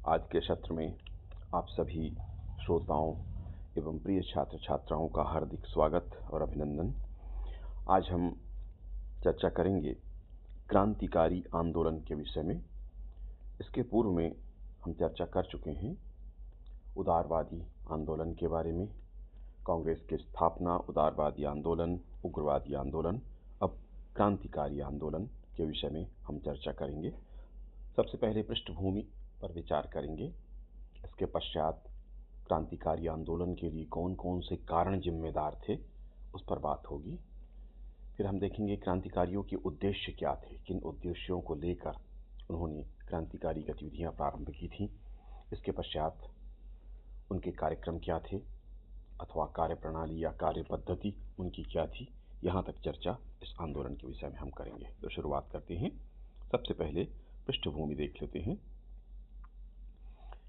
आज के सत्र में आप सभी श्रोताओं एवं प्रिय छात्र छात्राओं का हार्दिक स्वागत और अभिनंदन। आज हम चर्चा करेंगे क्रांतिकारी आंदोलन के विषय में। इसके पूर्व में हम चर्चा कर चुके हैं उदारवादी आंदोलन के बारे में, कांग्रेस की स्थापना, उदारवादी आंदोलन, उग्रवादी आंदोलन। अब क्रांतिकारी आंदोलन के विषय में हम चर्चा करेंगे। सबसे पहले पृष्ठभूमि पर विचार करेंगे। इसके पश्चात क्रांतिकारी आंदोलन के लिए कौन कौन से कारण जिम्मेदार थे, उस पर बात होगी। फिर हम देखेंगे क्रांतिकारियों के उद्देश्य क्या थे, किन उद्देश्यों को लेकर उन्होंने क्रांतिकारी गतिविधियां प्रारंभ की थीं। इसके पश्चात उनके कार्यक्रम क्या थे अथवा कार्यप्रणाली या कार्य पद्धति उनकी क्या थी। यहाँ तक चर्चा इस आंदोलन के विषय में हम करेंगे। तो शुरुआत करते हैं। सबसे पहले पृष्ठभूमि देख लेते हैं।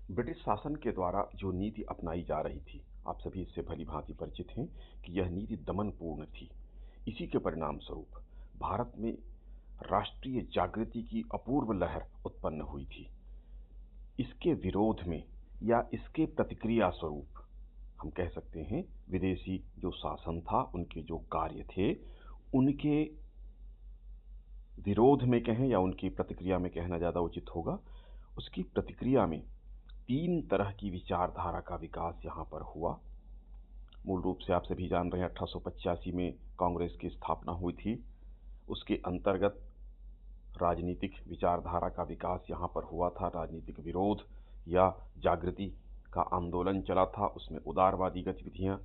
ब्रिटिश शासन के द्वारा जो नीति अपनाई जा रही थी, आप सभी इससे भली भांति परिचित हैं कि यह नीति दमनपूर्ण थी। इसी के परिणाम स्वरूप भारत में राष्ट्रीय जागृति की अपूर्व लहर उत्पन्न हुई थी। इसके विरोध में या इसके प्रतिक्रिया स्वरूप हम कह सकते हैं विदेशी जो शासन था, उनके जो कार्य थे, उनके विरोध में कहें या उनकी प्रतिक्रिया में कहना ज़्यादा उचित होगा। उसकी प्रतिक्रिया में तीन तरह की विचारधारा का विकास यहाँ पर हुआ। मूल रूप से आप सभी जान रहे हैं 1885 में कांग्रेस की स्थापना हुई थी। उसके अंतर्गत राजनीतिक विचारधारा का विकास यहाँ पर हुआ था। राजनीतिक विरोध या जागृति का आंदोलन चला था, उसमें उदारवादी गतिविधियाँ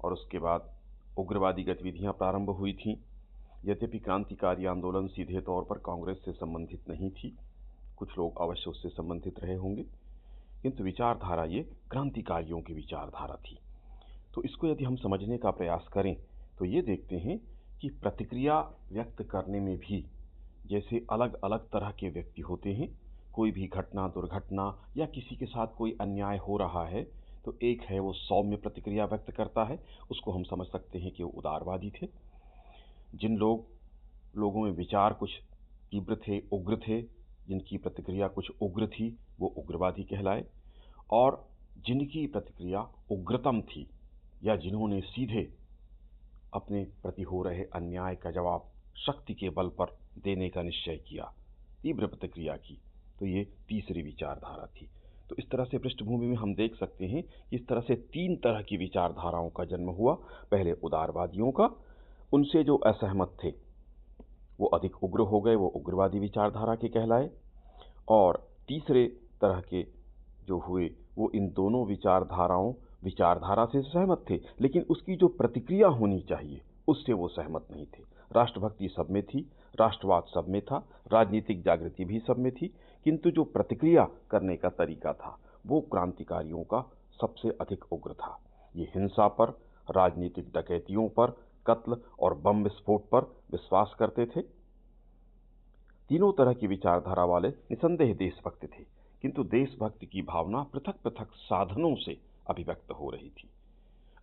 और उसके बाद उग्रवादी गतिविधियाँ प्रारंभ हुई थीं। यद्यपि क्रांतिकारी आंदोलन सीधे तौर पर कांग्रेस से संबंधित नहीं थी, कुछ लोग अवश्य उससे संबंधित रहे होंगे, किंतु विचारधारा ये क्रांतिकारियों की विचारधारा थी। तो इसको यदि हम समझने का प्रयास करें तो ये देखते हैं कि प्रतिक्रिया व्यक्त करने में भी जैसे अलग अलग तरह के व्यक्ति होते हैं। कोई भी घटना, दुर्घटना या किसी के साथ कोई अन्याय हो रहा है तो एक है वो सौम्य प्रतिक्रिया व्यक्त करता है, उसको हम समझ सकते हैं कि वो उदारवादी थे। जिन लोगों में विचार कुछ तीव्र थे, उग्र थे, जिनकी प्रतिक्रिया कुछ उग्र थी, वो उग्रवादी कहलाए। और जिनकी प्रतिक्रिया उग्रतम थी या जिन्होंने सीधे अपने प्रति हो रहे अन्याय का जवाब शक्ति के बल पर देने का निश्चय किया, तीव्र प्रतिक्रिया की, तो ये तीसरी विचारधारा थी। तो इस तरह से पृष्ठभूमि में हम देख सकते हैं कि इस तरह से तीन तरह की विचारधाराओं का जन्म हुआ। पहले उदारवादियों का, उनसे जो असहमत थे वो अधिक उग्र हो गए, वो उग्रवादी विचारधारा के कहलाए। और तीसरे तरह के जो हुए वो इन दोनों विचारधारा से सहमत थे, लेकिन उसकी जो प्रतिक्रिया होनी चाहिए उससे वो सहमत नहीं थे। राष्ट्रभक्ति सब में थी, राष्ट्रवाद सब में था, राजनीतिक जागृति भी सब में थी, किंतु जो प्रतिक्रिया करने का तरीका था वो क्रांतिकारियों का सबसे अधिक उग्र था। ये हिंसा पर, राजनीतिक डकैतियों पर, कत्ल और बम विस्फोट पर विश्वास करते थे। तीनों तरह की विचारधारा वाले निसंदेह देशभक्त थे, किंतु देशभक्ति की भावना पृथक पृथक साधनों से अभिव्यक्त हो रही थी।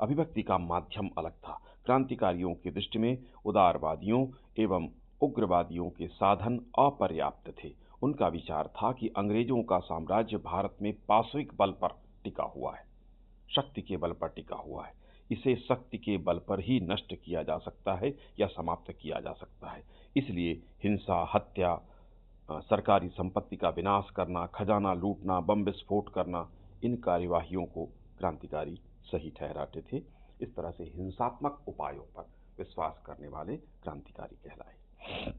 अभिव्यक्ति का माध्यम अलग था। क्रांतिकारियों की दृष्टि में उदारवादियों एवं उग्रवादियों के साधन अपर्याप्त थे। उनका विचार था कि अंग्रेजों का साम्राज्य भारत में पाशविक बल पर टिका हुआ है, शक्ति के बल पर टिका हुआ है। इसे शक्ति के बल पर ही नष्ट किया जा सकता है या समाप्त किया जा सकता है। इसलिए हिंसा, हत्या, सरकारी संपत्ति का विनाश करना, खजाना लूटना, बम विस्फोट करना, इन कार्यवाहियों को क्रांतिकारी सही ठहराते थे। इस तरह से हिंसात्मक उपायों पर विश्वास करने वाले क्रांतिकारी कहलाए।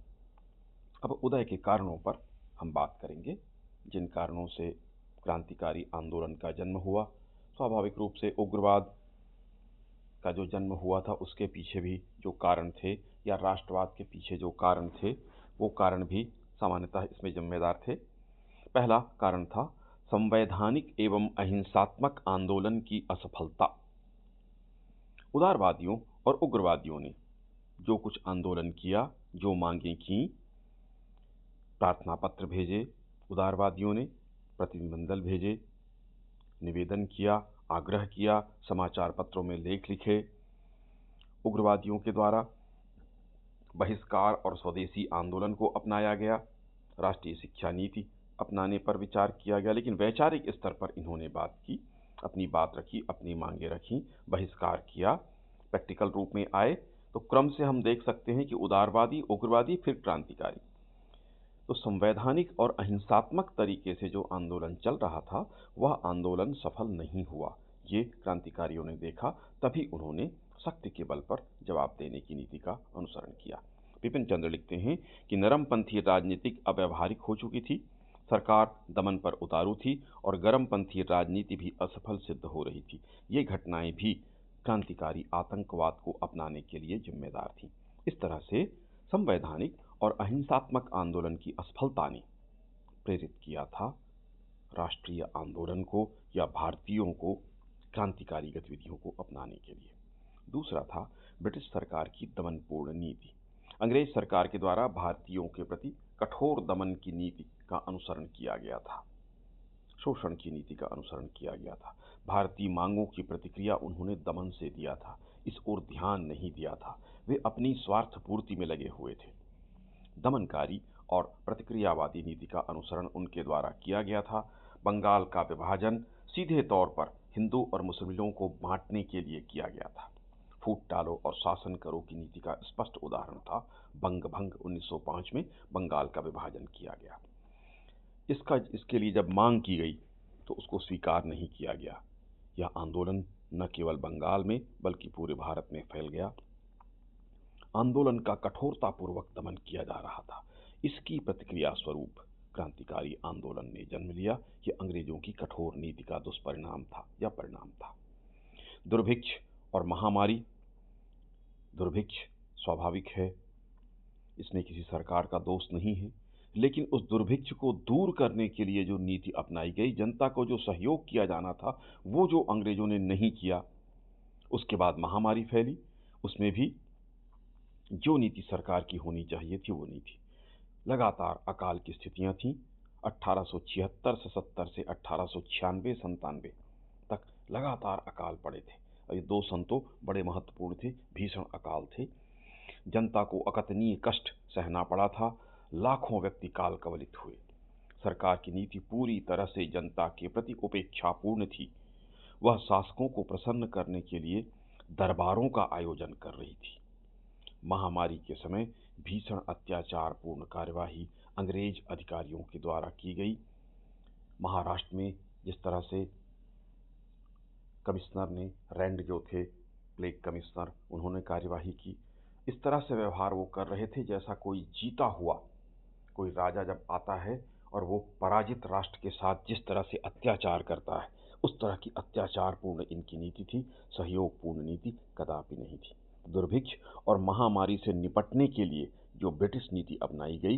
अब उदय के कारणों पर हम बात करेंगे, जिन कारणों से क्रांतिकारी आंदोलन का जन्म हुआ। स्वाभाविक रूप से उग्रवाद का जो जन्म हुआ था उसके पीछे भी जो कारण थे, या राष्ट्रवाद के पीछे जो कारण थे, वो कारण भी सामान्यतः इसमें जिम्मेदार थे। पहला कारण था संवैधानिक एवं अहिंसात्मक आंदोलन की असफलता। उदारवादियों और उग्रवादियों ने जो कुछ आंदोलन किया, जो मांगें की, प्रार्थना पत्र भेजे, उदारवादियों ने प्रतिनिधिमंडल भेजे, निवेदन किया, आग्रह किया, समाचार पत्रों में लेख लिखे। उग्रवादियों के द्वारा बहिष्कार और स्वदेशी आंदोलन को अपनाया गया। राष्ट्रीय शिक्षा नीति अपनाने पर विचार किया गया, लेकिन वैचारिक स्तर पर इन्होंने बात की, अपनी बात रखी, अपनी मांगें रखी, बहिष्कार किया, प्रैक्टिकल रूप में आए। तो क्रम से हम देख सकते हैं कि उदारवादी, उग्रवादी, फिर क्रांतिकारी। तो संवैधानिक और अहिंसात्मक तरीके से जो आंदोलन चल रहा था, वह आंदोलन सफल नहीं हुआ। ये क्रांतिकारियों ने देखा, तभी उन्होंने शक्ति के बल पर जवाब देने की नीति का अनुसरण किया। बिपिन चंद्र लिखते हैं कि नरमपंथी राजनीतिक अव्यावहारिक हो चुकी थी, सरकार दमन पर उतारू थी और गर्मपंथी राजनीति भी असफल सिद्ध हो रही थी। ये घटनाएं भी क्रांतिकारी आतंकवाद को अपनाने के लिए जिम्मेदार थीं। इस तरह से संवैधानिक और अहिंसात्मक आंदोलन की असफलता ने प्रेरित किया था राष्ट्रीय आंदोलन को या भारतीयों को क्रांतिकारी गतिविधियों को अपनाने के लिए। दूसरा था ब्रिटिश सरकार की दमनपूर्ण नीति। अंग्रेज सरकार के द्वारा भारतीयों के प्रति कठोर दमन की नीति का अनुसरण किया गया था, शोषण की नीति का अनुसरण किया गया था। भारतीय मांगों की प्रतिक्रिया उन्होंने दमन से दिया था, इस ओर ध्यान नहीं दिया था। वे अपनी स्वार्थ पूर्ति में लगे हुए थे। दमनकारी और प्रतिक्रियावादी नीति का अनुसरण उनके द्वारा किया गया था। बंगाल का विभाजन सीधे तौर पर हिंदू और मुस्लिमों को बांटने के लिए किया गया था। फूट डालो और शासन करो की नीति का स्पष्ट उदाहरण था बंग भंग। 1905 में बंगाल का विभाजन किया गया। इसके लिए जब मांग की गई तो उसको स्वीकार नहीं किया गया। यह आंदोलन न केवल बंगाल में बल्कि पूरे भारत में फैल गया। आंदोलन का कठोरतापूर्वक दमन किया जा रहा था। इसकी प्रतिक्रिया स्वरूप क्रांतिकारी आंदोलन ने जन्म लिया। यह अंग्रेजों की कठोर नीति का दुष्परिणाम था या परिणाम था। दुर्भिक्ष और महामारी। दुर्भिक्ष स्वाभाविक है, इसमें किसी सरकार का दोष नहीं है, लेकिन उस दुर्भिक्ष को दूर करने के लिए जो नीति अपनाई गई, जनता को जो सहयोग किया जाना था, वो जो अंग्रेजों ने नहीं किया। उसके बाद महामारी फैली, उसमें भी जो नीति सरकार की होनी चाहिए थी वो नहीं थी। लगातार अकाल की स्थितियां थीं। 1876 से 70 से 1896-97 तक लगातार अकाल पड़े थे। और ये दो सन तो बड़े महत्वपूर्ण थे, भीषण अकाल थे। जनता को अकथनीय कष्ट सहना पड़ा था। लाखों व्यक्ति काल कवलित हुए। सरकार की नीति पूरी तरह से जनता के प्रति उपेक्षापूर्ण थी। वह शासकों को प्रसन्न करने के लिए दरबारों का आयोजन कर रही थी। महामारी के समय भीषण अत्याचारपूर्ण कार्यवाही अंग्रेज अधिकारियों के द्वारा की गई। महाराष्ट्र में जिस तरह से कमिश्नर ने, रैंड जो थे प्लेग कमिश्नर, उन्होंने कार्यवाही की, इस तरह से व्यवहार वो कर रहे थे जैसा कोई जीता हुआ कोई राजा जब आता है और वो पराजित राष्ट्र के साथ जिस तरह से अत्याचार करता है, उस तरह की अत्याचारपूर्ण इनकी नीति थी। सहयोगपूर्ण नीति कदापि नहीं थी। दुर्भिक्ष और महामारी से निपटने के लिए जो ब्रिटिश नीति अपनाई गई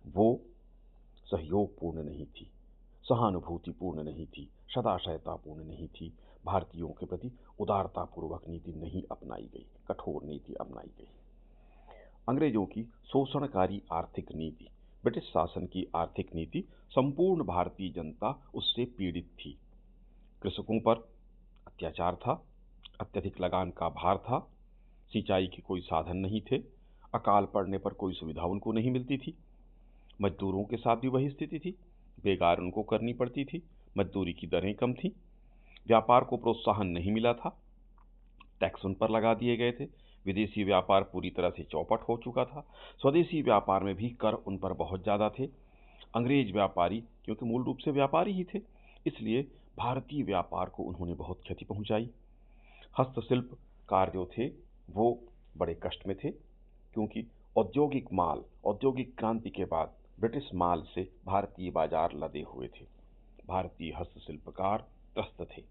वो सहयोगपूर्ण नहीं थी, सहानुभूतिपूर्ण नहीं थी, सदाशयतापूर्ण नहीं थी। भारतीयों के प्रति उदारतापूर्वक नीति नहीं अपनाई गई, कठोर नीति अपनाई गई। अंग्रेजों की शोषणकारी आर्थिक नीति, ब्रिटिश शासन की आर्थिक नीति, संपूर्ण भारतीय जनता उससे पीड़ित थी। कृषकों पर अत्याचार था, अत्यधिक लगान का भार था, सिंचाई के कोई साधन नहीं थे, अकाल पड़ने पर कोई सुविधा उनको नहीं मिलती थी। मजदूरों के साथ भी वही स्थिति थी, बेगार उनको करनी पड़ती थी, मजदूरी की दरें कम थी, व्यापार को प्रोत्साहन नहीं मिला था, टैक्स उन पर लगा दिए गए थे, विदेशी व्यापार पूरी तरह से चौपट हो चुका था, स्वदेशी व्यापार में भी कर उन पर बहुत ज़्यादा थे। अंग्रेज व्यापारी क्योंकि मूल रूप से व्यापारी ही थे, इसलिए भारतीय व्यापार को उन्होंने बहुत क्षति पहुंचाई। हस्तशिल्प कार्य जो थे वो बड़े कष्ट में थे, क्योंकि औद्योगिक माल, औद्योगिक क्रांति के बाद ब्रिटिश माल से भारतीय बाजार लदे हुए थे। भारतीय हस्तशिल्पकार त्रस्त थे,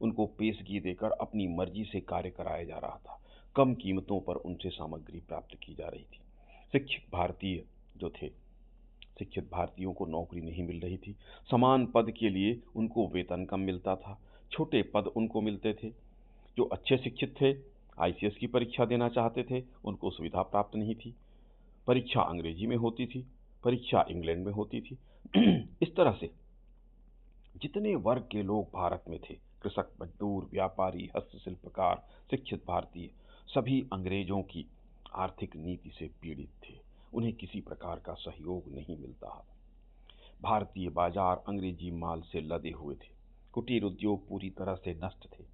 उनको पेशगी देकर अपनी मर्जी से कार्य कराया जा रहा था, कम कीमतों पर उनसे सामग्री प्राप्त की जा रही थी। शिक्षित भारतीय जो थे, शिक्षित भारतीयों को नौकरी नहीं मिल रही थी, समान पद के लिए उनको वेतन कम मिलता था, छोटे पद उनको मिलते थे। जो अच्छे शिक्षित थे, आईसीएस की परीक्षा देना चाहते थे, उनको सुविधा प्राप्त नहीं थी। परीक्षा अंग्रेजी में होती थी, परीक्षा इंग्लैंड में होती थी। इस तरह से जितने वर्ग के लोग भारत में थे, कृषक, मजदूर, व्यापारी, हस्तशिल्पकार, शिक्षित भारतीय, सभी अंग्रेजों की आर्थिक नीति से पीड़ित थे। उन्हें किसी प्रकार का सहयोग नहीं मिलता। भारतीय बाजार अंग्रेजी माल से लदे हुए थे। कुटीर उद्योग पूरी तरह से नष्ट थे।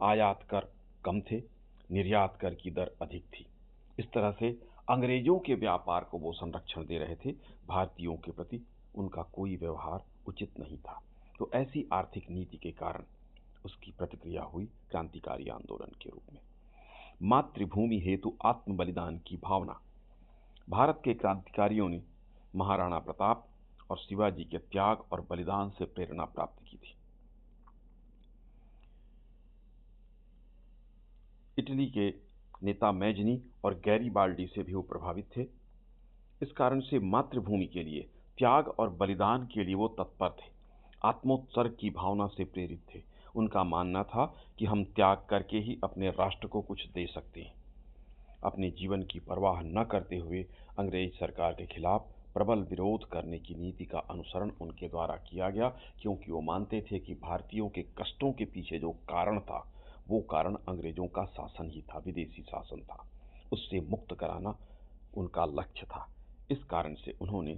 आयात कर कम थे, निर्यात कर की दर अधिक थी। इस तरह से अंग्रेजों के व्यापार को वो संरक्षण दे रहे थे, भारतीयों के प्रति उनका कोई व्यवहार उचित नहीं था। तो ऐसी आर्थिक नीति के कारण उसकी प्रतिक्रिया हुई क्रांतिकारी आंदोलन के रूप में। मातृभूमि हेतु आत्म बलिदान की भावना। भारत के क्रांतिकारियों ने महाराणा प्रताप और शिवाजी के त्याग और बलिदान से प्रेरणा प्राप्त की थी। इटली के नेता मैजनी और गैरीबाल्डी से भी वो प्रभावित थे। इस कारण से मातृभूमि के लिए त्याग और बलिदान के लिए वो तत्पर थे। आत्मोत्सर्ग की भावना से प्रेरित थे। उनका मानना था कि हम त्याग करके ही अपने राष्ट्र को कुछ दे सकते हैं। अपने जीवन की परवाह न करते हुए अंग्रेज सरकार के खिलाफ प्रबल विरोध करने की नीति का अनुसरण उनके द्वारा किया गया, क्योंकि वो मानते थे कि भारतीयों के कष्टों के पीछे जो कारण था वो कारण अंग्रेजों का शासन ही था, विदेशी शासन था। उससे मुक्त कराना उनका लक्ष्य था। इस कारण से उन्होंने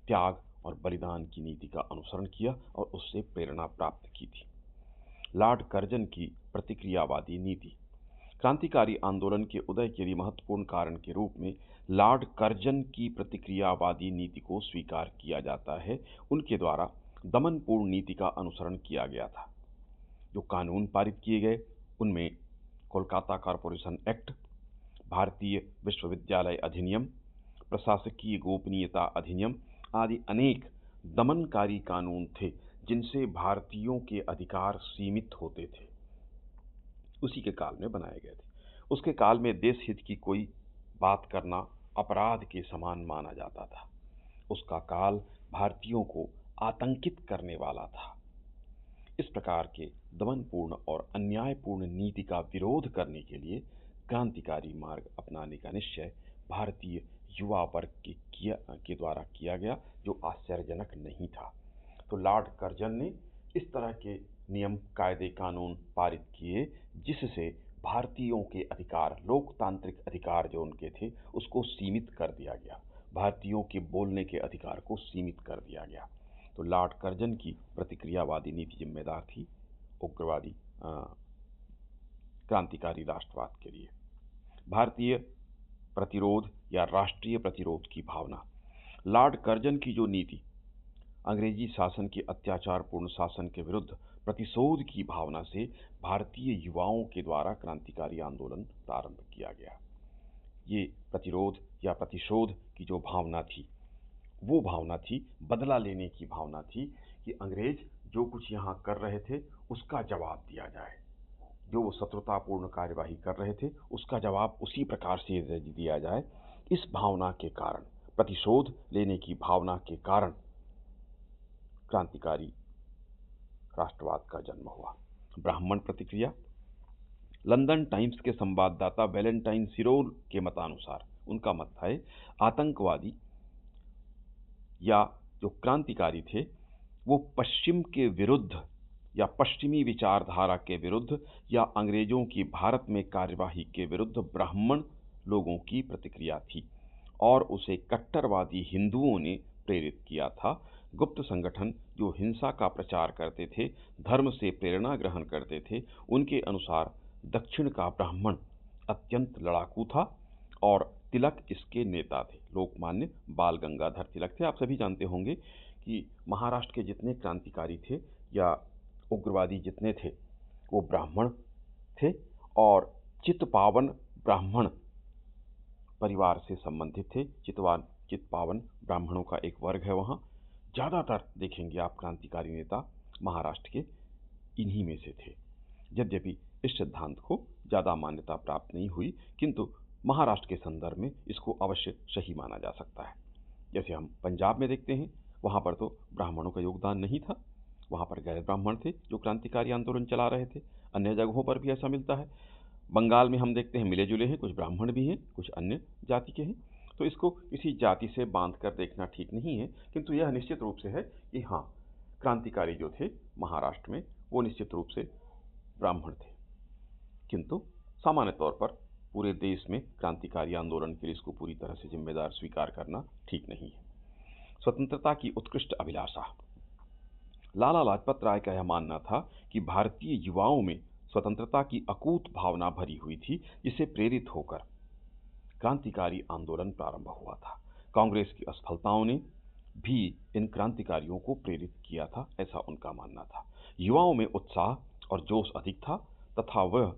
त्याग और बलिदान की नीति का अनुसरण किया और उससे प्रेरणा प्राप्त की थी। लॉर्ड कर्जन की प्रतिक्रियावादी नीति। क्रांतिकारी आंदोलन के उदय के लिए महत्वपूर्ण कारण के रूप में लॉर्ड कर्जन की प्रतिक्रियावादी नीति को स्वीकार किया जाता है। उनके द्वारा दमनपूर्ण नीति का अनुसरण किया गया था। जो कानून पारित किए गए उनमें कोलकाता कॉरपोरेशन एक्ट, भारतीय विश्वविद्यालय अधिनियम, प्रशासकीय गोपनीयता अधिनियम आदि अनेक दमनकारी कानून थे, जिनसे भारतीयों के अधिकार सीमित होते थे। उसी के काल में बनाए गए थे। उसके काल में देश हित की कोई बात करना अपराध के समान माना जाता था। उसका काल भारतीयों को आतंकित करने वाला था। इस प्रकार के दमनपूर्ण और अन्यायपूर्ण नीति का विरोध करने के लिए क्रांतिकारी मार्ग अपनाने का निश्चय भारतीय युवा वर्ग के द्वारा किया गया, जो आश्चर्यजनक नहीं था। तो लॉर्ड कर्जन ने इस तरह के नियम, कायदे, कानून पारित किए जिससे भारतीयों के अधिकार, लोकतांत्रिक अधिकार जो उनके थे, उसको सीमित कर दिया गया। भारतीयों के बोलने के अधिकार को सीमित कर दिया गया। तो लॉर्ड कर्जन की प्रतिक्रियावादी नीति जिम्मेदार थी उग्रवादी क्रांतिकारी राष्ट्रवाद के लिए। भारतीय प्रतिरोध या राष्ट्रीय प्रतिरोध की भावना। लॉर्ड कर्जन की जो नीति अंग्रेजी शासन के अत्याचारपूर्ण शासन के विरुद्ध प्रतिशोध की भावना से भारतीय युवाओं के द्वारा क्रांतिकारी आंदोलन प्रारंभ किया गया। ये प्रतिरोध या प्रतिशोध की जो भावना थी, वो भावना थी बदला लेने की भावना थी कि अंग्रेज जो कुछ यहाँ कर रहे थे उसका जवाब दिया जाए। जो वो शत्रुतापूर्ण कार्यवाही कर रहे थे उसका जवाब उसी प्रकार से दिया जाए। इस भावना के कारण, प्रतिशोध लेने की भावना के कारण क्रांतिकारी राष्ट्रवाद का जन्म हुआ। ब्राह्मण प्रतिक्रिया। लंदन टाइम्स के संवाददाता वैलेंटाइन सिरोल के मतानुसार, उनका मत था आतंकवादी या जो क्रांतिकारी थे वो पश्चिम के विरुद्ध या पश्चिमी विचारधारा के विरुद्ध या अंग्रेजों की भारत में कार्यवाही के विरुद्ध ब्राह्मण लोगों की प्रतिक्रिया थी और उसे कट्टरवादी हिंदुओं ने प्रेरित किया था। गुप्त संगठन जो हिंसा का प्रचार करते थे, धर्म से प्रेरणा ग्रहण करते थे, उनके अनुसार दक्षिण का ब्राह्मण अत्यंत लड़ाकू था और तिलक इसके नेता थे। लोकमान्य बाल गंगाधर तिलक थे। आप सभी जानते होंगे कि महाराष्ट्र के जितने क्रांतिकारी थे या उग्रवादी जितने थे वो ब्राह्मण थे और चित्पावन ब्राह्मण परिवार से संबंधित थे। चित्पावन ब्राह्मणों का एक वर्ग है। वहाँ ज़्यादातर देखेंगे आप क्रांतिकारी नेता महाराष्ट्र के इन्हीं में से थे। यद्यपि इस सिद्धांत को ज़्यादा मान्यता प्राप्त नहीं हुई, किंतु महाराष्ट्र के संदर्भ में इसको अवश्य सही माना जा सकता है। जैसे हम पंजाब में देखते हैं, वहाँ पर तो ब्राह्मणों का योगदान नहीं था, वहाँ पर गैर ब्राह्मण थे जो क्रांतिकारी आंदोलन चला रहे थे। अन्य जगहों पर भी ऐसा मिलता है। बंगाल में हम देखते हैं मिले जुले हैं, कुछ ब्राह्मण भी हैं, कुछ अन्य जाति के हैं। तो इसको किसी जाति से बांध कर देखना ठीक नहीं है, किंतु यह निश्चित रूप से है कि हाँ, क्रांतिकारी जो थे महाराष्ट्र में वो निश्चित रूप से ब्राह्मण थे। किंतु सामान्य तौर पर पूरे देश में क्रांतिकारी आंदोलन के लिए इसको पूरी तरह से जिम्मेदार स्वीकार करना ठीक नहीं है। स्वतंत्रता की उत्कृष्ट अभिलाषा। लाला लाजपत राय का यह मानना था कि भारतीय युवाओं में स्वतंत्रता की अकूत भावना भरी हुई थी, जिसे प्रेरित होकर क्रांतिकारी आंदोलन प्रारंभ हुआ था। कांग्रेस की असफलताओं ने भी इन क्रांतिकारियों को प्रेरित किया था, ऐसा उनका मानना था। युवाओं में उत्साह और जोश अधिक था तथा वह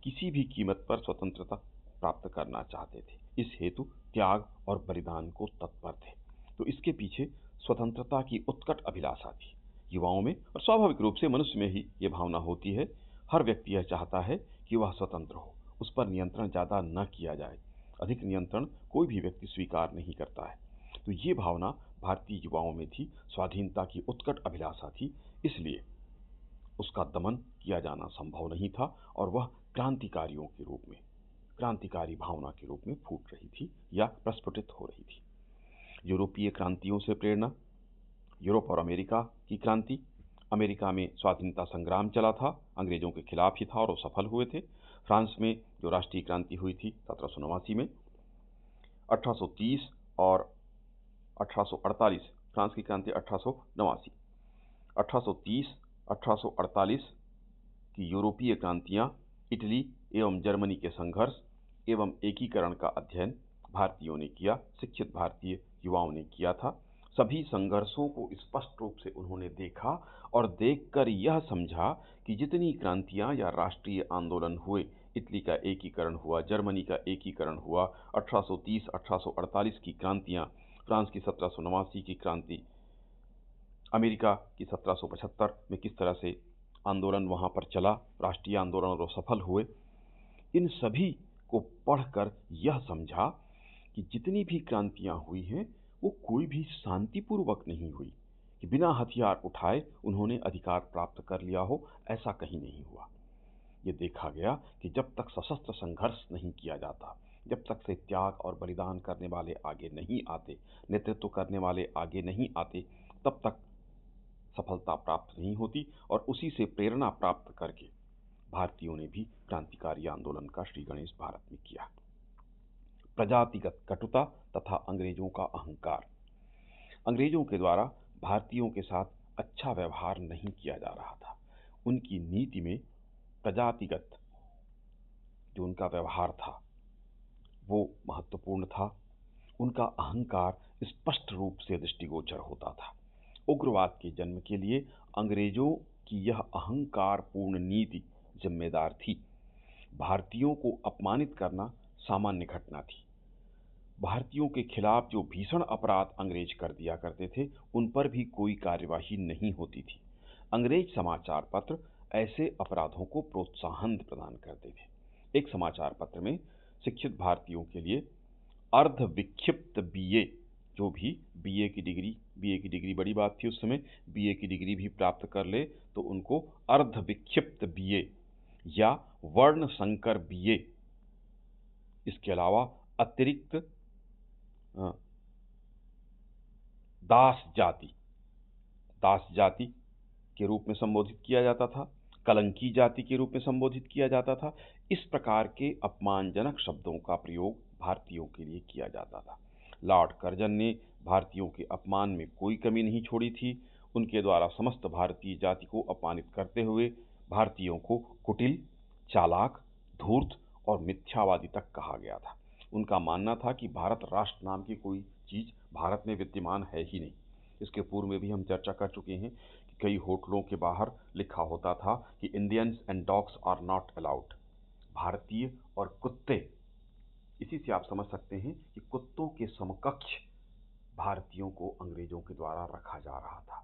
किसी भी कीमत पर स्वतंत्रता प्राप्त करना चाहते थे। इस हेतु त्याग और बलिदान को तत्पर थे। तो इसके पीछे स्वतंत्रता की उत्कट अभिलाषा थी युवाओं में, और स्वाभाविक रूप से मनुष्य में ही ये भावना होती है। हर व्यक्ति यह चाहता है कि वह स्वतंत्र हो, उस पर नियंत्रण ज्यादा न किया जाए। अधिक नियंत्रण कोई भी व्यक्ति स्वीकार नहीं करता है। तो ये भावना भारतीय युवाओं में थी, स्वाधीनता की उत्कट अभिलाषा थी, इसलिए उसका दमन किया जाना संभव नहीं था और वह क्रांतिकारियों के रूप में, क्रांतिकारी भावना के रूप में फूट रही थी या प्रस्फुटित हो रही थी। यूरोपीय क्रांतियों से प्रेरणा। यूरोप और अमेरिका की क्रांति। अमेरिका में स्वाधीनता संग्राम चला था, अंग्रेजों के खिलाफ ही था और वो सफल हुए थे। फ्रांस में जो राष्ट्रीय क्रांति हुई थी 1789 में, 1830 और 1848, फ्रांस की क्रांति 1889, 1830, 1848 की यूरोपीय क्रांतियां, इटली एवं जर्मनी के संघर्ष एवं एकीकरण का अध्ययन भारतीयों ने किया, शिक्षित भारतीय युवाओं ने किया था। सभी संघर्षों को स्पष्ट रूप से उन्होंने देखा और देखकर यह समझा कि जितनी क्रांतियां या राष्ट्रीय आंदोलन हुए, इटली का एकीकरण हुआ, जर्मनी का एकीकरण हुआ, 1830 1848 की क्रांतियां, फ्रांस की 1789 की क्रांति, अमेरिका की 1775 में किस तरह से आंदोलन वहां पर चला, राष्ट्रीय आंदोलन, और सफल हुए, इन सभी को पढ़कर यह समझा कि जितनी भी क्रांतियां हुई हैं वो कोई भी शांतिपूर्वक नहीं हुई, कि बिना हथियार उठाए उन्होंने अधिकार प्राप्त कर लिया हो, ऐसा कहीं नहीं हुआ। ये देखा गया कि जब तक सशस्त्र संघर्ष नहीं किया जाता, जब तक से त्याग और बलिदान करने वाले आगे नहीं आते, नेतृत्व करने वाले आगे नहीं आते, तब तक सफलता प्राप्त नहीं होती। और उसी से प्रेरणा प्राप्त करके भारतीयों ने भी क्रांतिकारी आंदोलन का श्री गणेश भारत में किया। प्रजातिगत कटुता तथा अंग्रेजों का अहंकार। अंग्रेजों के द्वारा भारतीयों के साथ अच्छा व्यवहार नहीं किया जा रहा था। उनकी नीति में प्रजातिगत जो उनका व्यवहार था वो महत्वपूर्ण था। उनका अहंकार स्पष्ट रूप से दृष्टिगोचर होता था। उग्रवाद के जन्म के लिए अंग्रेजों की यह अहंकारपूर्ण नीति जिम्मेदार थी। भारतीयों को अपमानित करना सामान्य घटना थी। भारतीयों के खिलाफ जो भीषण अपराध अंग्रेज कर दिया करते थे, उन पर भी कोई कार्यवाही नहीं होती थी। अंग्रेज समाचार पत्र ऐसे अपराधों को प्रोत्साहन प्रदान करते थे। एक समाचार पत्र में शिक्षित भारतीयों के लिए अर्ध विक्षिप्त बीए, जो भी बीए की डिग्री बड़ी बात थी उस समय, बीए की डिग्री भी प्राप्त कर ले तो उनको अर्ध विक्षिप्त बीए या वर्ण संकर बीए, इसके अलावा अतिरिक्त दास जाति के रूप में संबोधित किया जाता था, कलंकी जाति के रूप में संबोधित किया जाता था। इस प्रकार के अपमानजनक शब्दों का प्रयोग भारतीयों के लिए किया जाता था। लॉर्ड कर्जन ने भारतीयों के अपमान में कोई कमी नहीं छोड़ी थी। उनके द्वारा समस्त भारतीय जाति को अपमानित करते हुए भारतीयों को कुटिल, चालाक, धूर्त और मिथ्यावादी तक कहा गया था। उनका मानना था कि भारत राष्ट्र नाम की कोई चीज भारत में विद्यमान है ही नहीं। इसके पूर्व में भी हम चर्चा कर चुके हैं कि कई होटलों के बाहर लिखा होता था कि Indians and dogs are not allowed, भारतीय और कुत्ते। इसी से आप समझ सकते हैं कि कुत्तों के समकक्ष भारतीयों को अंग्रेजों के द्वारा रखा जा रहा था।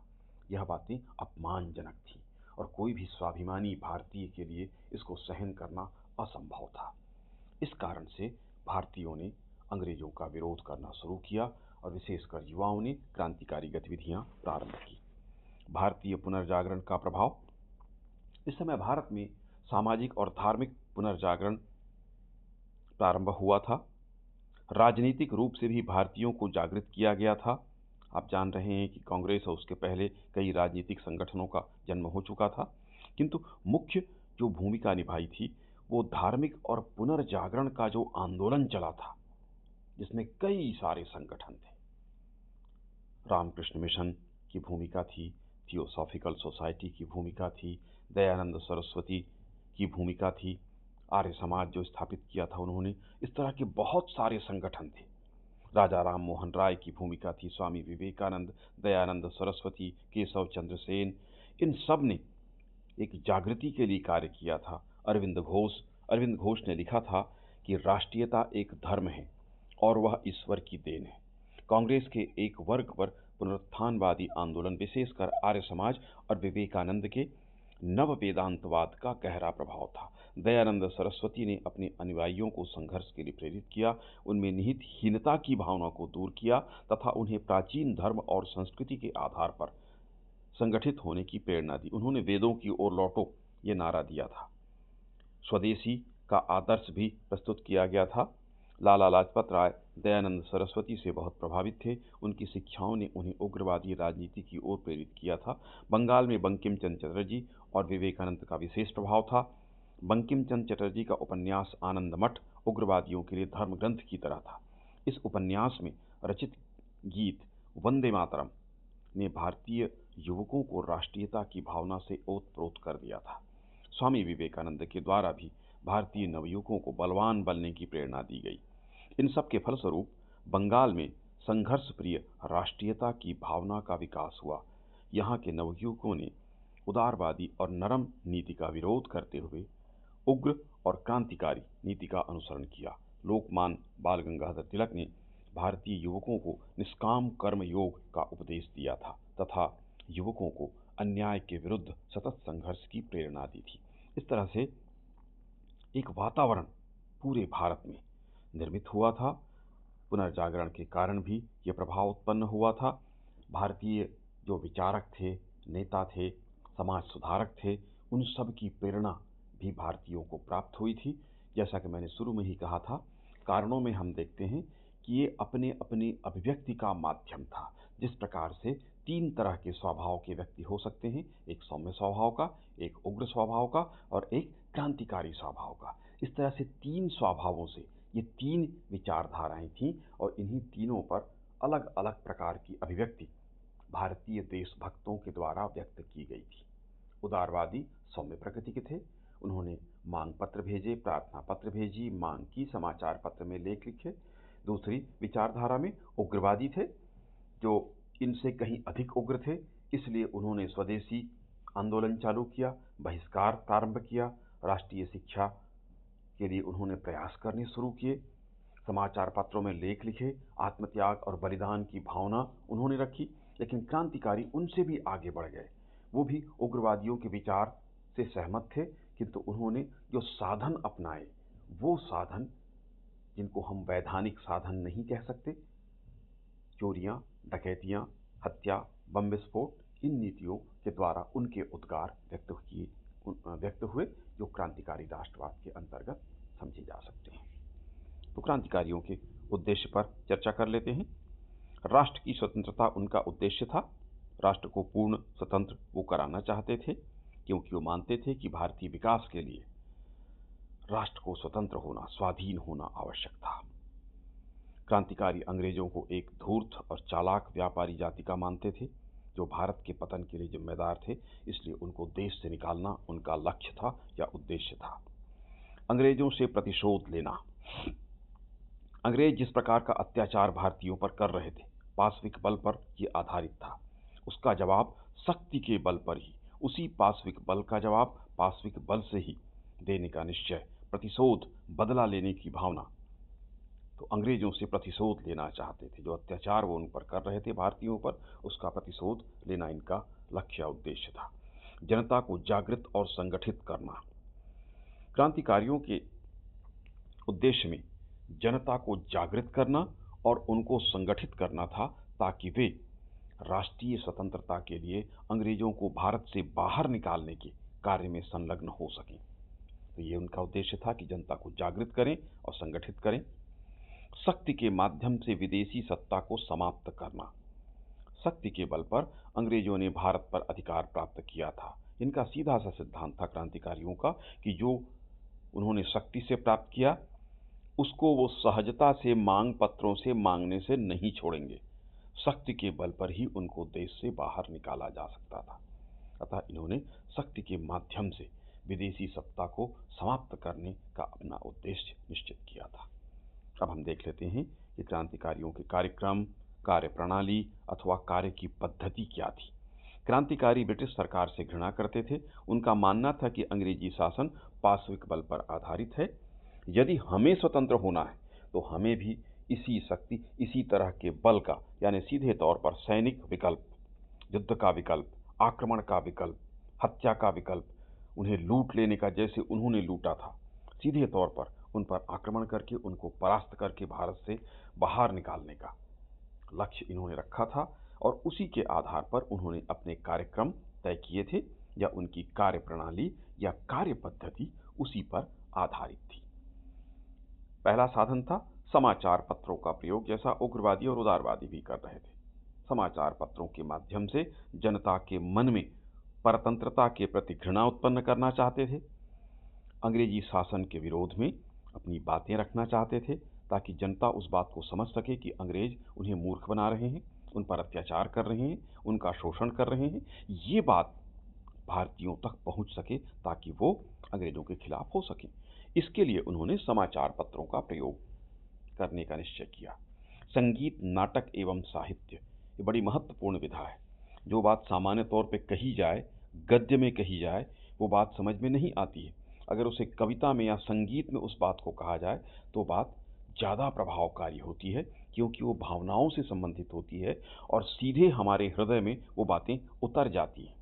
यह बातें अपमानजनक थी और कोई भी स्वाभिमानी भारतीय के लिए इसको सहन करना असंभव था। इस कारण से भारतीयों ने अंग्रेजों का विरोध करना शुरू किया और विशेषकर युवाओं ने क्रांतिकारी गतिविधियां प्रारंभ की। भारतीय पुनर्जागरण का प्रभाव। इस समय भारत में सामाजिक और धार्मिक पुनर्जागरण प्रारंभ हुआ था। राजनीतिक रूप से भी भारतीयों को जागृत किया गया था। आप जान रहे हैं कि कांग्रेस और उसके पहले कई राजनीतिक संगठनों का जन्म हो चुका था, किंतु मुख्य जो भूमिका निभाई थी वो धार्मिक और पुनर्जागरण का जो आंदोलन चला था, जिसमें कई सारे संगठन थे, रामकृष्ण मिशन की भूमिका थी, थियोसॉफिकल सोसाइटी की भूमिका थी, दयानंद सरस्वती की भूमिका थी, आर्य समाज जो स्थापित किया था उन्होंने। इस तरह के बहुत सारे संगठन थे। राजा राम मोहन राय की भूमिका थी, स्वामी विवेकानंद, दयानंद सरस्वती, केशव चंद्र सेन, इन सब ने एक जागृति के लिए कार्य किया था। अरविंद घोष ने लिखा था कि राष्ट्रीयता एक धर्म है और वह ईश्वर की देन है। कांग्रेस के एक वर्ग पर पुनरुत्थानवादी आंदोलन, विशेषकर आर्य समाज और विवेकानंद के नव वेदांतवाद का गहरा प्रभाव था। दयानंद सरस्वती ने अपने अनुयायियों को संघर्ष के लिए प्रेरित किया, उनमें निहित हीनता की भावना को दूर किया तथा उन्हें प्राचीन धर्म और संस्कृति के आधार पर संगठित होने की प्रेरणा दी। उन्होंने वेदों की ओर लौटो ये नारा दिया था। स्वदेशी का आदर्श भी प्रस्तुत किया गया था। लाला लाजपत राय दयानंद सरस्वती से बहुत प्रभावित थे। उनकी शिक्षाओं ने उन्हें उग्रवादी राजनीति की ओर प्रेरित किया था। बंगाल में बंकिम चंद्र चटर्जी और विवेकानंद का विशेष प्रभाव था। बंकिम चंद्र चटर्जी का उपन्यास आनंद मठ उग्रवादियों के लिए धर्म ग्रंथ की तरह था। इस उपन्यास में रचित गीत वंदे मातरम ने भारतीय युवकों को राष्ट्रीयता की भावना से ओतप्रोत कर दिया था। स्वामी विवेकानंद के द्वारा भी भारतीय नवयुवकों को बलवान बनने की प्रेरणा दी गई। इन सब के फलस्वरूप बंगाल में संघर्ष प्रिय राष्ट्रीयता की भावना का विकास हुआ। यहाँ के नवयुवकों ने उदारवादी और नरम नीति का विरोध करते हुए उग्र और क्रांतिकारी नीति का अनुसरण किया। लोकमान्य बाल गंगाधर तिलक ने भारतीय युवकों को निष्काम कर्म योग का उपदेश दिया था तथा युवकों को अन्याय के विरुद्ध सतत संघर्ष की प्रेरणा दी थी। इस तरह से एक वातावरण पूरे भारत में निर्मित हुआ था। पुनर्जागरण के कारण भी ये प्रभाव उत्पन्न हुआ था। भारतीय जो विचारक थे, नेता थे, समाज सुधारक थे, उन सब की प्रेरणा भी भारतीयों को प्राप्त हुई थी। जैसा कि मैंने शुरू में ही कहा था, कारणों में हम देखते हैं कि ये अपने अपने अभिव्यक्ति का माध्यम था। जिस प्रकार से तीन तरह के स्वभाव के व्यक्ति हो सकते हैं, एक सौम्य स्वभाव का, एक उग्र स्वभाव का और एक क्रांतिकारी स्वभाव का। इस तरह से तीन स्वभावों से ये तीन विचारधाराएं थीं और इन्हीं तीनों पर अलग अलग प्रकार की अभिव्यक्ति भारतीय देशभक्तों के द्वारा व्यक्त की गई थी। उदारवादी सौम्य प्रकृति के थे। उन्होंने मांग पत्र भेजे, प्रार्थना पत्र भेजी, मांग की, समाचार पत्र में लेख लिखे। दूसरी विचारधारा में उग्रवादी थे, जो इनसे कहीं अधिक उग्र थे, इसलिए उन्होंने स्वदेशी आंदोलन चालू किया, बहिष्कार प्रारंभ किया, राष्ट्रीय शिक्षा के लिए उन्होंने प्रयास करने शुरू किए, समाचार पत्रों में लेख लिखे, आत्मत्याग और बलिदान की भावना उन्होंने रखी। लेकिन क्रांतिकारी उनसे भी आगे बढ़ गए। वो भी उग्रवादियों के विचार से सहमत थे, किंतु उन्होंने जो साधन अपनाए, वो साधन जिनको हम वैधानिक साधन नहीं कह सकते, चोरियां, डकैतियां, हत्या, बम विस्फोट, इन नीतियों के द्वारा उनके उद्गार व्यक्त हुए, जो क्रांतिकारी राष्ट्रवाद के अंतर्गत समझे जा सकते हैं। तो क्रांतिकारियों के उद्देश्य पर चर्चा कर लेते हैं। राष्ट्र की स्वतंत्रता उनका उद्देश्य था। राष्ट्र को पूर्ण स्वतंत्र वो कराना चाहते थे, क्योंकि वो मानते थे कि भारतीय विकास के लिए राष्ट्र को स्वतंत्र होना, स्वाधीन होना आवश्यक था। क्रांतिकारी अंग्रेजों को एक धूर्त और चालाक व्यापारी जाति का मानते थे, जो भारत के पतन के लिए जिम्मेदार थे, इसलिए उनको देश से निकालना उनका लक्ष्य था या उद्देश्य था। अंग्रेजों से प्रतिशोध लेना। अंग्रेज जिस प्रकार का अत्याचार भारतीयों पर कर रहे थे, पाशविक बल पर ये आधारित था। उसका जवाब शक्ति के बल पर ही, उसी पाशविक बल का जवाब पाशविक बल से ही देने का निश्चय, प्रतिशोध, बदला लेने की भावना। तो अंग्रेजों से प्रतिशोध लेना चाहते थे। जो अत्याचार वो उन पर कर रहे थे भारतीयों पर, उसका प्रतिशोध लेना इनका लक्ष्य उद्देश्य था। जनता को जागृत और संगठित करना। क्रांतिकारियों के उद्देश्य में जनता को जागृत करना और उनको संगठित करना था, ताकि वे राष्ट्रीय स्वतंत्रता के लिए अंग्रेजों को भारत से बाहर निकालने के कार्य में संलग्न हो सकें। तो ये उनका उद्देश्य था कि जनता को जागृत करें और संगठित करें। शक्ति के माध्यम से विदेशी सत्ता को समाप्त करना। शक्ति के बल पर अंग्रेजों ने भारत पर अधिकार प्राप्त किया था। इनका सीधा सा सिद्धांत था क्रांतिकारियों का कि जो उन्होंने शक्ति से प्राप्त किया, उसको वो सहजता से मांग पत्रों से मांगने से नहीं छोड़ेंगे। शक्ति के बल पर ही उनको देश से बाहर निकाला जा सकता था। अतः इन्होंने शक्ति के माध्यम से विदेशी सत्ता को समाप्त करने का अपना उद्देश्य निश्चित किया था। अब हम देख लेते हैं कि क्रांतिकारियों के कार्यक्रम, कार्यप्रणाली अथवा कार्य की पद्धति क्या थी। क्रांतिकारी ब्रिटिश सरकार से घृणा करते थे। उनका मानना था कि अंग्रेजी शासन पाशविक बल पर आधारित है। यदि हमें स्वतंत्र होना है तो हमें भी इसी शक्ति, इसी तरह के बल का, यानी सीधे तौर पर सैनिक विकल्प, युद्ध का विकल्प, आक्रमण का विकल्प, हत्या का विकल्प, उन्हें लूट लेने का, जैसे उन्होंने लूटा था, सीधे तौर पर उन पर आक्रमण करके उनको परास्त करके भारत से बाहर निकालने का लक्ष्य इन्होंने रखा था। और उसी के आधार पर उन्होंने अपने कार्यक्रम तय किए थे, या उनकी कार्यप्रणाली या कार्य पद्धति उसी पर आधारित थी। पहला साधन था समाचार पत्रों का प्रयोग, जैसा उग्रवादी और उदारवादी भी कर रहे थे। समाचार पत्रों के माध्यम से जनता के मन में परतंत्रता के प्रति घृणा उत्पन्न करना चाहते थे। अंग्रेजी शासन के विरोध में अपनी बातें रखना चाहते थे, ताकि जनता उस बात को समझ सके कि अंग्रेज उन्हें मूर्ख बना रहे हैं, उन पर अत्याचार कर रहे हैं, उनका शोषण कर रहे हैं। ये बात भारतीयों तक पहुंच सके ताकि वो अंग्रेजों के खिलाफ हो सके। इसके लिए उन्होंने समाचार पत्रों का प्रयोग करने का निश्चय किया। संगीत, नाटक एवं साहित्य, ये बड़ी महत्वपूर्ण विधा है। जो बात सामान्य तौर पे कही जाए, गद्य में कही जाए, वो बात समझ में नहीं आती है। अगर उसे कविता में या संगीत में उस बात को कहा जाए तो बात ज़्यादा प्रभावकारी होती है, क्योंकि वो भावनाओं से संबंधित होती है और सीधे हमारे हृदय में वो बातें उतर जाती हैं।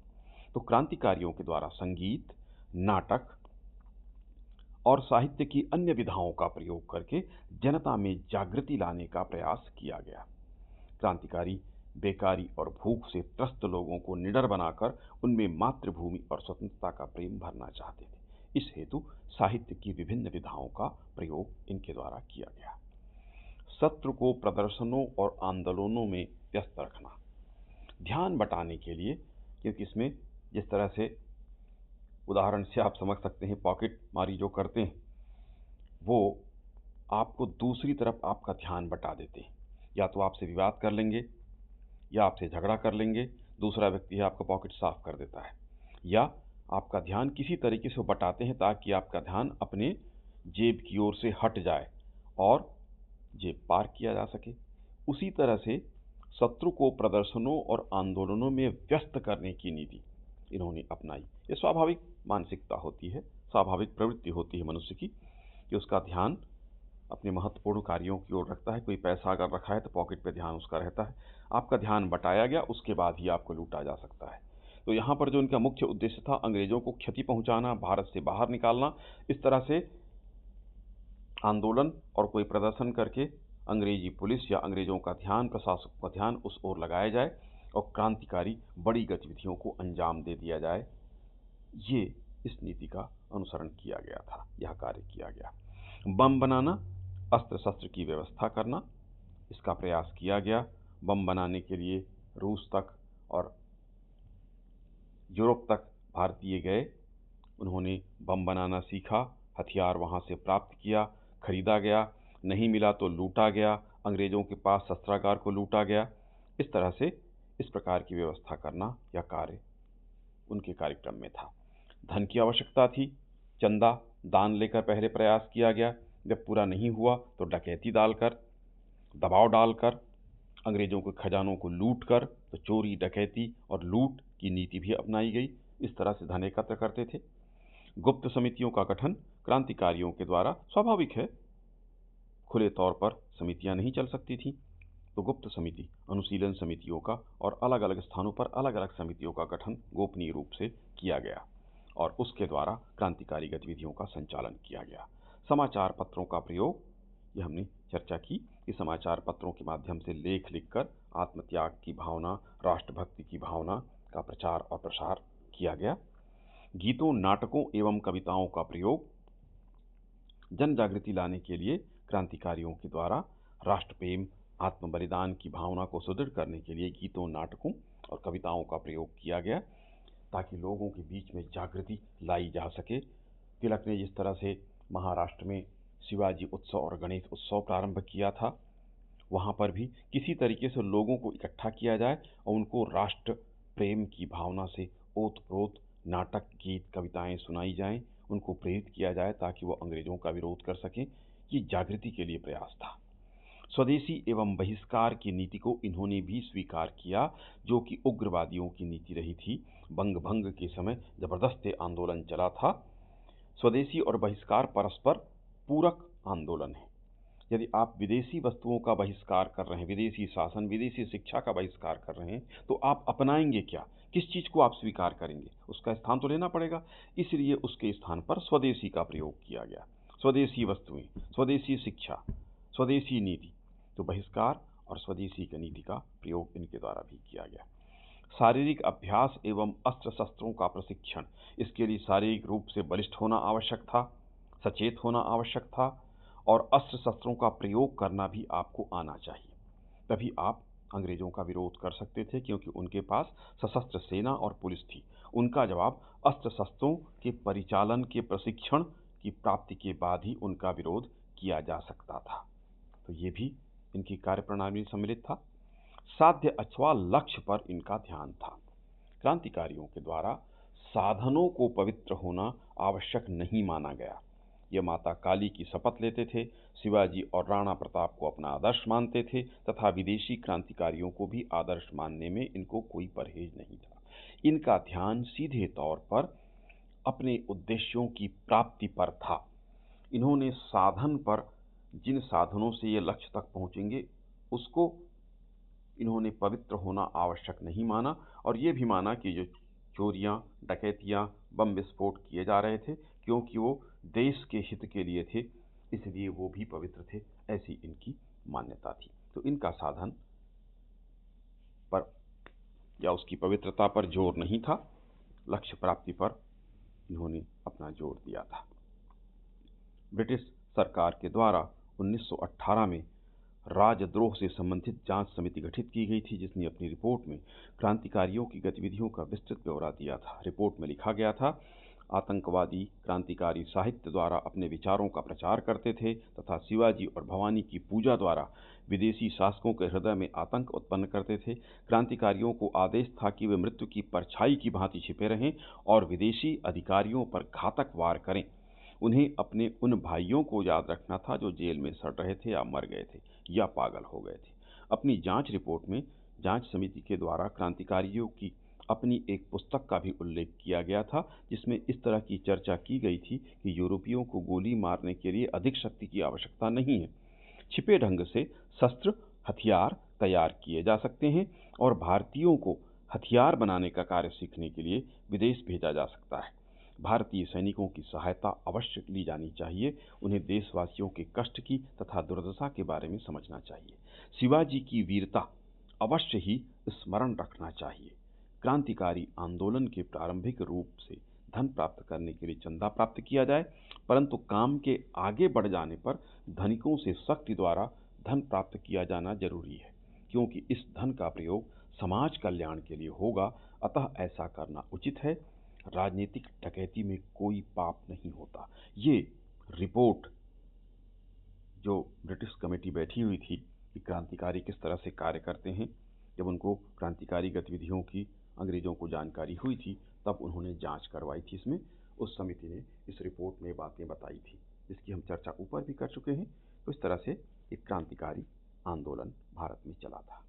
तो क्रांतिकारियों के द्वारा संगीत, नाटक और साहित्य की अन्य विधाओं का प्रयोग करके जनता में जागृति लाने का प्रयास किया गया। क्रांतिकारी बेकारी और भूख से त्रस्त लोगों को निडर बनाकर उनमें मातृभूमि और स्वतंत्रता का प्रेम भरना चाहते थे। इस हेतु साहित्य की विभिन्न विधाओं का प्रयोग इनके द्वारा किया गया। शत्रु को प्रदर्शनों और आंदोलनों में व्यस्त रखना, ध्यान बटाने के लिए, क्योंकि इसमें जिस तरह से उदाहरण से आप समझ सकते हैं, पॉकेट मारी जो करते हैं वो आपको दूसरी तरफ आपका ध्यान बटा देते हैं। या तो आपसे विवाद कर लेंगे या आपसे झगड़ा कर लेंगे, दूसरा व्यक्ति है आपका पॉकेट साफ कर देता है, या आपका ध्यान किसी तरीके से बटाते हैं ताकि आपका ध्यान अपने जेब की ओर से हट जाए और जेब पार किया जा सके। उसी तरह से शत्रु को प्रदर्शनों और आंदोलनों में व्यस्त करने की नीति इन्होंने अपनाई। ये स्वाभाविक मानसिकता होती है, स्वाभाविक प्रवृत्ति होती है मनुष्य की, कि उसका ध्यान अपने महत्वपूर्ण कार्यों की ओर रखता है। कोई पैसा अगर रखा है तो पॉकेट पे ध्यान उसका रहता है। आपका ध्यान बटाया गया, उसके बाद ही आपको लूटा जा सकता है। तो यहाँ पर जो इनका मुख्य उद्देश्य था, अंग्रेजों को क्षति पहुंचाना, भारत से बाहर निकालना, इस तरह से आंदोलन और कोई प्रदर्शन करके अंग्रेजी पुलिस या अंग्रेजों का ध्यान, प्रशासक का ध्यान उस ओर लगाया जाए और क्रांतिकारी बड़ी गतिविधियों को अंजाम दे दिया जाए। ये इस नीति का अनुसरण किया गया था, यह कार्य किया गया। बम बनाना, अस्त्र शस्त्र की व्यवस्था करना, इसका प्रयास किया गया। बम बनाने के लिए रूस तक और यूरोप तक भारतीय गए, उन्होंने बम बनाना सीखा, हथियार वहाँ से प्राप्त किया, खरीदा गया, नहीं मिला तो लूटा गया, अंग्रेजों के पास शस्त्रागार को लूटा गया। इस तरह से इस प्रकार की व्यवस्था करना यह कार्य उनके कार्यक्रम में था। धन की आवश्यकता थी, चंदा दान लेकर पहले प्रयास किया गया, जब पूरा नहीं हुआ तो डकैती डालकर, दबाव डालकर, अंग्रेजों के खजानों को लूट कर, तो चोरी, डकैती और लूट की नीति भी अपनाई गई। इस तरह से धन एकत्र करते थे। गुप्त समितियों का गठन क्रांतिकारियों के द्वारा स्वाभाविक है, खुले तौर पर समितियां नहीं चल सकती थी, तो गुप्त समिति, अनुशीलन समितियों का और अलग अलग स्थानों पर अलग अलग समितियों का गठन गोपनीय रूप से किया गया और उसके द्वारा क्रांतिकारी गतिविधियों का संचालन किया गया। समाचार पत्रों का प्रयोग, ये हमने चर्चा की कि समाचार पत्रों के माध्यम से लेख लिखकर आत्मत्याग की भावना, राष्ट्रभक्ति की भावना का प्रचार और प्रसार किया गया। गीतों, नाटकों एवं कविताओं का प्रयोग, जन जागृति लाने के लिए क्रांतिकारियों के द्वारा राष्ट्र प्रेम, आत्म बलिदान की भावना को सुदृढ़ करने के लिए गीतों, नाटकों और कविताओं का प्रयोग किया गया, ताकि लोगों के बीच में जागृति लाई जा सके। तिलक ने जिस तरह से महाराष्ट्र में शिवाजी उत्सव और गणेश उत्सव प्रारंभ किया था, वहाँ पर भी किसी तरीके से लोगों को इकट्ठा किया जाए और उनको राष्ट्र प्रेम की भावना से ओत-प्रोत नाटक, गीत, कविताएँ सुनाई जाएँ, उनको प्रेरित किया जाए ताकि वो अंग्रेज़ों का विरोध कर सकें। ये जागृति के लिए प्रयास था। स्वदेशी एवं बहिष्कार की नीति को इन्होंने भी स्वीकार किया, जो कि उग्रवादियों की नीति रही थी। बंग-भंग के समय ज़बरदस्त आंदोलन चला था। स्वदेशी और बहिष्कार परस्पर पूरक आंदोलन है। यदि आप विदेशी वस्तुओं का बहिष्कार कर रहे हैं, विदेशी शासन, विदेशी शिक्षा का बहिष्कार कर रहे हैं, तो आप अपनाएंगे क्या? किस चीज़ को आप स्वीकार करेंगे? उसका स्थान तो लेना पड़ेगा। इसलिए उसके स्थान पर स्वदेशी का प्रयोग किया गया। स्वदेशी वस्तुएं, स्वदेशी शिक्षा, स्वदेशी नीति। तो बहिष्कार और स्वदेशी की नीति का प्रयोग इनके द्वारा भी किया गया। शारीरिक अभ्यास एवं अस्त्र शस्त्रों का प्रशिक्षण, इसके लिए शारीरिक रूप से बलिष्ठ होना आवश्यक था, सचेत होना आवश्यक था और अस्त्र शस्त्रों का प्रयोग करना भी आपको आना चाहिए। तभी आप अंग्रेजों का विरोध कर सकते थे, क्योंकि उनके पास सशस्त्र सेना और पुलिस थी। उनका जवाब अस्त्र शस्त्रों के परिचालन के प्रशिक्षण की प्राप्ति के बाद ही उनका विरोध किया जा सकता था। तो ये भी इनकी कार्यप्रणाली में सम्मिलित था। साध्य अथवा लक्ष्य पर इनका ध्यान था। क्रांतिकारियों के द्वारा साधनों को पवित्र होना आवश्यक नहीं माना गया। ये माता काली की शपथ लेते थे, शिवाजी और राणा प्रताप को अपना आदर्श मानते थे तथा विदेशी क्रांतिकारियों को भी आदर्श मानने में इनको कोई परहेज नहीं था। इनका ध्यान सीधे तौर पर अपने उद्देश्यों की प्राप्ति पर था। इन्होंने साधन पर, जिन साधनों से ये लक्ष्य तक पहुंचेंगे, उसको इन्होंने पवित्र होना आवश्यक नहीं माना और ये भी माना कि जो चोरियां, डकैतियां, बम विस्फोट किए जा रहे थे, क्योंकि वो देश के हित के लिए थे, इसलिए वो भी पवित्र थे। ऐसी इनकी मान्यता थी। तो इनका साधन पर या उसकी पवित्रता पर जोर नहीं था, लक्ष्य प्राप्ति पर इन्होंने अपना जोर दिया था। ब्रिटिश सरकार के द्वारा 1918 में राजद्रोह से संबंधित जांच समिति गठित की गई थी, जिसने अपनी रिपोर्ट में क्रांतिकारियों की गतिविधियों का विस्तृत ब्यौरा दिया था। रिपोर्ट में लिखा गया था, आतंकवादी क्रांतिकारी साहित्य द्वारा अपने विचारों का प्रचार करते थे तथा शिवाजी और भवानी की पूजा द्वारा विदेशी शासकों के हृदय में आतंक उत्पन्न करते थे। क्रांतिकारियों को आदेश था कि वे मृत्यु की परछाई की भांति छिपे रहें और विदेशी अधिकारियों पर घातक वार करें। उन्हें अपने उन भाइयों को याद रखना था जो जेल में सड़ रहे थे या मर गए थे या पागल हो गए थे। अपनी जांच रिपोर्ट में जांच समिति के द्वारा क्रांतिकारियों की अपनी एक पुस्तक का भी उल्लेख किया गया था, जिसमें इस तरह की चर्चा की गई थी कि यूरोपियों को गोली मारने के लिए अधिक शक्ति की आवश्यकता नहीं है। छिपे ढंग से शस्त्र, हथियार तैयार किए जा सकते हैं और भारतीयों को हथियार बनाने का कार्य सीखने के लिए विदेश भेजा जा सकता है। भारतीय सैनिकों की सहायता अवश्य ली जानी चाहिए। उन्हें देशवासियों के कष्ट की तथा दुर्दशा के बारे में समझना चाहिए। शिवाजी की वीरता अवश्य ही स्मरण रखना चाहिए। क्रांतिकारी आंदोलन के प्रारंभिक रूप से धन प्राप्त करने के लिए चंदा प्राप्त किया जाए, परंतु काम के आगे बढ़ जाने पर धनिकों से शक्ति द्वारा धन प्राप्त किया जाना जरूरी है, क्योंकि इस धन का प्रयोग समाज कल्याण के लिए होगा, अतः ऐसा करना उचित है। राजनीतिक डकैती में कोई पाप नहीं होता। ये रिपोर्ट जो ब्रिटिश कमेटी बैठी हुई थी कि क्रांतिकारी किस तरह से कार्य करते हैं, जब उनको क्रांतिकारी गतिविधियों की अंग्रेजों को जानकारी हुई थी, तब उन्होंने जांच करवाई थी। इसमें उस समिति ने इस रिपोर्ट में बातें बताई थी, जिसकी हम चर्चा ऊपर भी कर चुके हैं। तो इस तरह से एक क्रांतिकारी आंदोलन भारत में चला था।